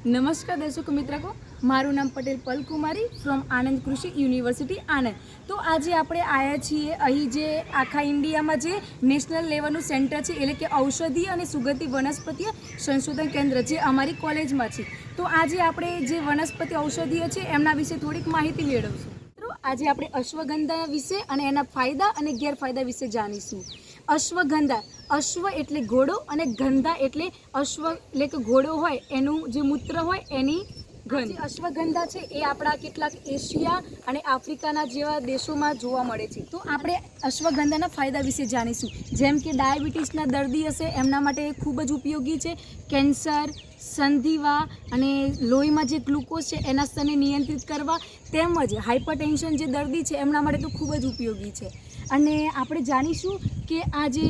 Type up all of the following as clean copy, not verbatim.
નમસ્કાર દર્શક મિત્રો, મારું નામ પટેલ પલ કુમારી ફ્રોમ આનંદ કૃષિ યુનિવર્સિટી આણંદ। તો આજે આપણે આવ્યા છીએ અહીં જે આખા ઇન્ડિયામાં જે નેશનલ લેવલનું સેન્ટર છે એટલે કે ઔષધીય અને સુગંધિત વનસ્પતિય સંશોધન કેન્દ્ર જે અમારી કોલેજમાં છે। તો આજે આપણે જે વનસ્પતિ ઔષધીય છે એમના વિશે થોડીક માહિતી મેળવશું। મિત્રો, આજે આપણે અશ્વગંધા વિશે અને એના ફાયદા અને ગેરફાયદા વિશે જાણીશું। અશ્વગંધા, અશ્વ એટલે ઘોડો અને ગંધા એટલે અશ્વ એટલે કે ઘોડો હોય એનું જે મૂત્ર હોય એની ગંધ। અશ્વગંધા છે એ આપણા કેટલાક એશિયા અને આફ્રિકાના જેવા દેશોમાં જોવા મળે છે। તો આપણે અશ્વગંધાના ફાયદા વિશે જાણીશું, જેમ કે ડાયાબિટીસના દર્દી હશે એમના માટે ખૂબ જ ઉપયોગી છે। કેન્સર, સંધિવા અને લોહીમાં જે ગ્લુકોઝ છે એના સ્તરને નિયંત્રિત કરવા, તેમજ હાઇપરટેન્શન જે દર્દી છે એમના માટે તો ખૂબ જ ઉપયોગી છે। અને આપણે જાણીશું કે આ જે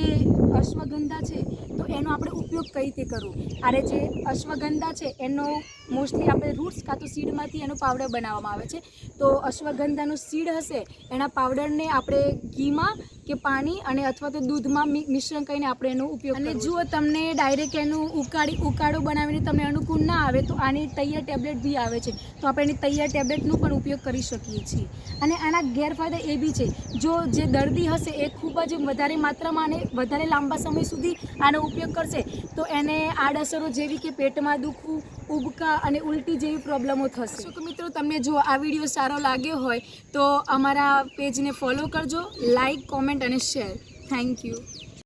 અશ્વગંધા છે તો એનો આપણે ઉપયોગ કઈ રીતે કરવો। આ જે અશ્વગંધા છે એનો મોસ્ટલી આપણે રૂટ્સ કાં તો સીડમાંથી એનો પાવડર બનાવવામાં આવે છે। તો અશ્વગંધાનો સીડ હશે એના પાવડરને આપણે ઘીમાં કે પાણી અને અથવા તો દૂધમાં મિશ્રણ કરીને આપણે એનો ઉપયોગ અને જો તમને ડાયરેક્ટ એનું ઉકાળો બનાવીને તમને અનુકૂળ ના આવે તો આની તૈયાર ટેબ્લેટ બી આવે છે, તો આપણે એની તૈયાર ટેબ્લેટનો પણ ઉપયોગ કરી શકીએ છીએ। અને આના ગેરફાયદા એ બી છે, જો જે દર્દી હશે એ ખૂબ જ વધારે માત્રામાં અને વધારે લાંબા સમય સુધી આનો ઉપયોગ કરશે તો એને આડઅસરો જેવી કે પેટમાં દુખવું, ઉબકા અને ઉલટી જેવી પ્રોબ્લેમો થશે। તો મિત્રો, તમને જો આ વિડીયો સારો લાગ્યો હોય તો અમારા પેજને ફોલો કરજો, લાઇક, કોમેન્ટ અને શેર। Thank you.